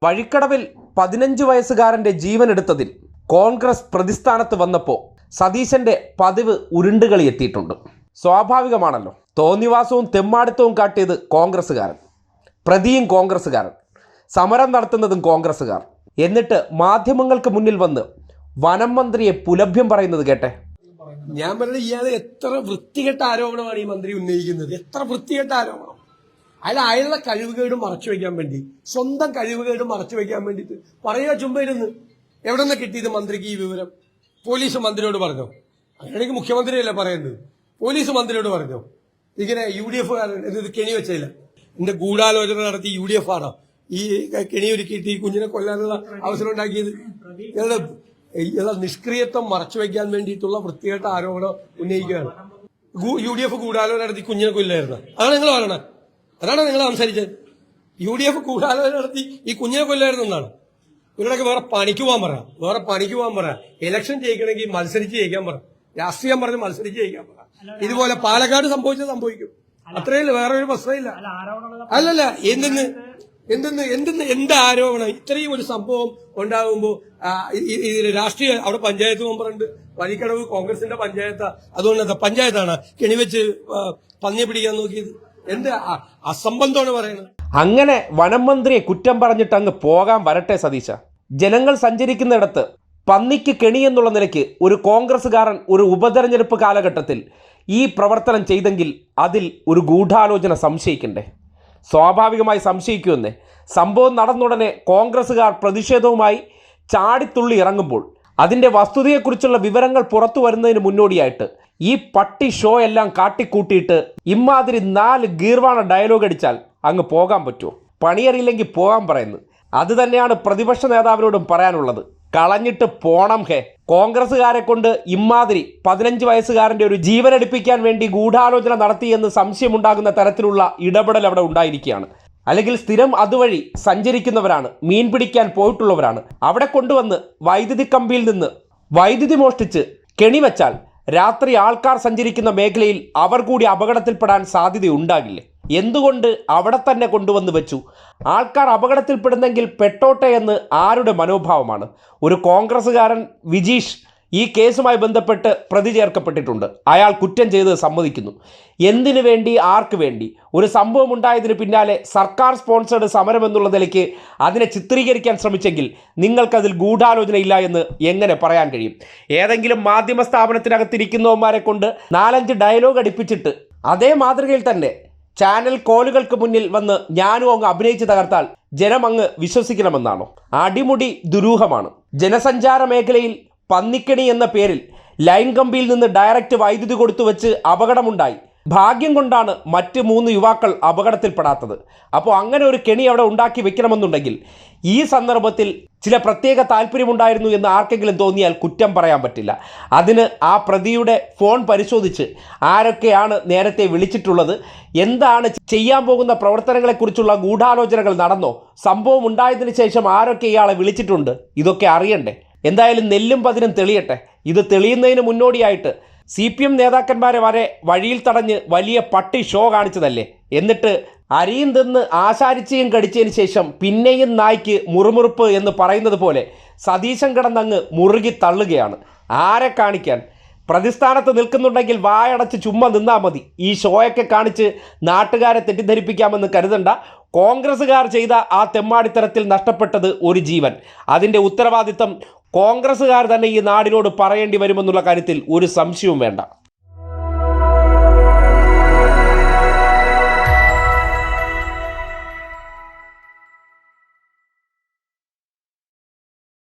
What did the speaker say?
വഴിക്കടവിൽ 15 വയസ്സുകാരൻ്റെ ജീവനെടുത്തതിൽ കോൺഗ്രസ് പ്രതിസ്ഥാനത്ത് വന്നപ്പോൾ സതീശൻ്റെ പതിവ് ഉരുണ്ടുകളി എത്തിയിട്ടുണ്ട്. സ്വാഭാവികമാണല്ലോ. തോന്നിവാസവും തെമ്മാടിത്തവും കാട്ടിയത് കോൺഗ്രസ്സുകാരൻ, പ്രതിയും കോൺഗ്രസ്സുകാരൻ, സമരം നടത്തുന്നതും കോൺഗ്രസ്സുകാർ. എന്നിട്ട് മാധ്യമങ്ങൾക്ക് മുന്നിൽ വന്ന് വനം മന്ത്രിയെ പുലഭ്യം പറയുന്നത് കേട്ടെ. ഞാൻ പറഞ്ഞത് ഇയാൾ എത്ര വൃത്തികെട്ട ആരോപണമാണ് ഈ മന്ത്രി ഉന്നയിക്കുന്നത്. എത്ര വൃത്തികെട്ട ആരോപണം. അയാളുടെ കഴിവുകേട് മറച്ചു വെക്കാൻ വേണ്ടി, സ്വന്തം കഴിവുകേട് മറച്ചു വെക്കാൻ വേണ്ടിയിട്ട് പറയുക. ചുമ്മായിരുന്നു എവിടെ നിന്ന് കിട്ടിയത് മന്ത്രിക്ക് ഈ വിവരം? പോലീസ് മന്ത്രിയോട് പറഞ്ഞോ? അങ്ങനെയാണെങ്കിൽ മുഖ്യമന്ത്രിയല്ലേ പറയേണ്ടത്. പോലീസ് മന്ത്രിയോട് പറഞ്ഞോ? ഇങ്ങനെ UDF ഇത് കെണി വെച്ചില്ല, എന്റെ ഗൂഢാലോചന നടത്തി UDF ആണോ ഈ കെണി ഒരുക്കിയിട്ട് ഈ കുഞ്ഞിനെ കൊല്ലാനുള്ള അവസരം ഉണ്ടാക്കിയത്? ഇയാളുടെ നിഷ്ക്രിയത്വം മറച്ചു വെക്കാൻ വേണ്ടിയിട്ടുള്ള വൃത്തികെട്ട ആരോപണം ഉന്നയിക്കുകയാണ്. UDF ഗൂഢാലോചന നടത്തി കുഞ്ഞിനെ കൊല്ലായിരുന്നു. അതാണ് നിങ്ങൾ പറയണത്, അതാണ് നിങ്ങൾ സംസാരിച്ചത്. UDF ഗൂഢാലോചന നടത്തി ഈ കുഞ്ഞിനെ കൊല്ലായിരുന്നു എന്നാണ്. ഇവരുടെയൊക്കെ വേറെ പണിക്ക് പോകാൻ പറ. ഇലക്ഷൻ ജയിക്കണമെങ്കിൽ മത്സരിച്ച് ജയിക്കാൻ പറ. രാഷ്ട്രീയം പറഞ്ഞ് മത്സരിച്ച് ജയിക്കാൻ പറ. ഇതുപോലെ പാലക്കാട് സംഭവിക്കും. അത്രയല്ല, വേറെ ഒരു പ്രശ്നമില്ല. അല്ലല്ല, എന്ത് ആരോപണം? ഇത്രയും ഒരു സംഭവം ഉണ്ടാകുമ്പോ രാഷ്ട്രീയ അവിടെ പഞ്ചായത്ത് മെമ്പറുണ്ട്. വഴിക്കടവ് കോൺഗ്രസിന്റെ പഞ്ചായത്താ. അതുകൊണ്ട് പഞ്ചായത്താണ് കെണിവെച്ച് പന്നിയെ പിടിക്കാൻ നോക്കിയത്. എന്ത് അസംബന്ധമാണ് പറയുന്നത്? അങ്ങനെ വനം മന്ത്രിയെ കുറ്റം പറഞ്ഞിട്ട് അങ്ങ് പോകാൻ വരട്ടെ സതീശ. ജനങ്ങൾ സഞ്ചരിക്കുന്നിടത്ത് പന്നിക്ക് കെണി എന്നുള്ള നിലയ്ക്ക് ഒരു കോൺഗ്രസ്സുകാരൻ ഒരു ഉപതെരഞ്ഞെടുപ്പ് കാലഘട്ടത്തിൽ ഈ പ്രവർത്തനം ചെയ്തെങ്കിൽ അതിൽ ഒരു ഗൂഢാലോചന സംശയിക്കണ്ടേ? സ്വാഭാവികമായി സംശയിക്കുമെന്നേ. സംഭവം നടന്നുടനെ കോൺഗ്രസ്സുകാർ പ്രതിഷേധവുമായി ചാടിത്തുള്ളി ഇറങ്ങുമ്പോൾ അതിൻ്റെ വസ്തുതയെക്കുറിച്ചുള്ള വിവരങ്ങൾ പുറത്തു വരുന്നതിന് മുന്നോടിയായിട്ട് ഈ പട്ടി ഷോ എല്ലാം കാട്ടിക്കൂട്ടിയിട്ട് ഇമാതിരി 4 ഗീർവാണ ഡയലോഗ് അടിച്ചാൽ അങ്ങ് പോകാൻ പറ്റുമോ? പണിയറിയില്ലെങ്കിൽ പോകാൻ പറയുന്നു. അത് തന്നെയാണ് പ്രതിപക്ഷ നേതാവിനോടും പറയാനുള്ളത്. കളഞ്ഞിട്ട് പോണം ഹേ. കോൺഗ്രസ്സുകാരെ കൊണ്ട് ഇമാതിരി 15 വയസ്സുകാരൻ്റെ ഒരു ജീവനെടുപ്പിക്കാൻ വേണ്ടി ഗൂഢാലോചന നടത്തിയെന്ന് സംശയമുണ്ടാകുന്ന തരത്തിലുള്ള ഇടപെടൽ അവിടെ ഉണ്ടായിരിക്കുകയാണ്. അല്ലെങ്കിൽ സ്ഥിരം അതുവഴി സഞ്ചരിക്കുന്നവരാണ്, മീൻ പിടിക്കാൻ പോയിട്ടുള്ളവരാണ്. അവിടെ കൊണ്ടുവന്ന് വൈദ്യുതി കമ്പിയിൽ നിന്ന് വൈദ്യുതി മോഷ്ടിച്ച് കെണിവെച്ചാൽ രാത്രി ആൾക്കാർ സഞ്ചരിക്കുന്ന മേഖലയിൽ അവർ കൂടി അപകടത്തിൽപ്പെടാൻ സാധ്യതയുണ്ടാകില്ലേ? എന്തുകൊണ്ട് അവിടെ തന്നെ കൊണ്ടുവന്ന് വെച്ചു? ആൾക്കാർ അപകടത്തിൽപ്പെടുന്നെങ്കിൽ പെട്ടോട്ടെ എന്ന് ആരുടെ മനോഭാവമാണ്? ഒരു കോൺഗ്രസ്സുകാരൻ വിജീഷ് ഈ കേസുമായി ബന്ധപ്പെട്ട് പ്രതി ചേർക്കപ്പെട്ടിട്ടുണ്ട്. അയാൾ കുറ്റം ചെയ്ത് സമ്മതിക്കുന്നു. എന്തിനു വേണ്ടി, ആർക്ക് വേണ്ടി? ഒരു സംഭവം ഉണ്ടായതിന് പിന്നാലെ സർക്കാർ സ്പോൺസേഡ് സമരം എന്നുള്ള നിലയ്ക്ക് അതിനെ ചിത്രീകരിക്കാൻ ശ്രമിച്ചെങ്കിൽ നിങ്ങൾക്കതിൽ ഗൂഢാലോചനയില്ല എന്ന് എങ്ങനെ പറയാൻ കഴിയും? ഏതെങ്കിലും മാധ്യമ സ്ഥാപനത്തിനകത്തിരിക്കുന്നവന്മാരെ കൊണ്ട് 4-5 ഡയലോഗ് അടിപ്പിച്ചിട്ട് അതേ മാതൃകയിൽ തന്നെ ചാനൽ കോളുകൾക്ക് മുന്നിൽ വന്ന് ഞാനും അങ്ങ് അഭിനയിച്ച് തകർത്താൽ ജനം അങ്ങ് വിശ്വസിക്കണമെന്നാണോ? അടിമുടി ദുരൂഹമാണ്. ജനസഞ്ചാര മേഖലയിൽ പന്നിക്കണി എന്ന പേരിൽ ലൈൻ കമ്പിയിൽ നിന്ന് ഡയറക്റ്റ് വൈദ്യുതി കൊടുത്തു വെച്ച് അപകടമുണ്ടായി. ഭാഗ്യം കൊണ്ടാണ് മറ്റ് 3 യുവാക്കൾ അപകടത്തിൽപ്പെടാത്തത്. അപ്പോൾ അങ്ങനെ ഒരു കെണി അവിടെ ഉണ്ടാക്കി വെക്കണമെന്നുണ്ടെങ്കിൽ ഈ സന്ദർഭത്തിൽ ചില പ്രത്യേക താല്പര്യമുണ്ടായിരുന്നു എന്ന് ആർക്കെങ്കിലും തോന്നിയാൽ കുറ്റം പറയാൻ പറ്റില്ല. അതിന് ആ പ്രതിയുടെ ഫോൺ പരിശോധിച്ച് ആരൊക്കെയാണ് നേരത്തെ വിളിച്ചിട്ടുള്ളത്, എന്താണ് ചെയ്യാൻ പോകുന്ന പ്രവർത്തനങ്ങളെക്കുറിച്ചുള്ള ഗൂഢാലോചനകൾ നടന്നോ, സംഭവം ഉണ്ടായതിനു ശേഷം ആരൊക്കെ ഇയാളെ വിളിച്ചിട്ടുണ്ട്, ഇതൊക്കെ അറിയണ്ടേ? എന്തായാലും നെല്ലും പതിനും തെളിയട്ടെ. ഇത് തെളിയുന്നതിന് മുന്നോടിയായിട്ട് CPM നേതാക്കന്മാരെ വരെ വഴിയിൽ തടഞ്ഞ് വലിയ പട്ടി ഷോ കാണിച്ചതല്ലേ? എന്നിട്ട് അരിയും തിന്ന് ആശാരിച്ചയും കടിച്ചതിന് ശേഷം പിന്നെയും നായ്ക്ക് മുറുമുറുപ്പ് എന്ന് പറയുന്നത് പോലെ സതീശൻ കിടന്നങ്ങ് മുറുകി തള്ളുകയാണ്. ആരെ കാണിക്കാൻ? പ്രതിസ്ഥാനത്ത് നിൽക്കുന്നുണ്ടെങ്കിൽ വായടച്ച് ചുമ്മാ നിന്നാൽ മതി. ഈ ഷോയൊക്കെ കാണിച്ച് നാട്ടുകാരെ തെറ്റിദ്ധരിപ്പിക്കാമെന്ന് കരുതണ്ട. കോൺഗ്രസ്സുകാർ ചെയ്ത ആ തെമ്മാടിത്തരത്തിൽ നഷ്ടപ്പെട്ടത് ഒരു ജീവൻ. അതിൻ്റെ ഉത്തരവാദിത്തം കോൺഗ്രസ്സുകാർ തന്നെ ഈ നാടിനോട് പറയേണ്ടി വരുമെന്നുള്ള കാര്യത്തിൽ ഒരു സംശയവും വേണ്ട.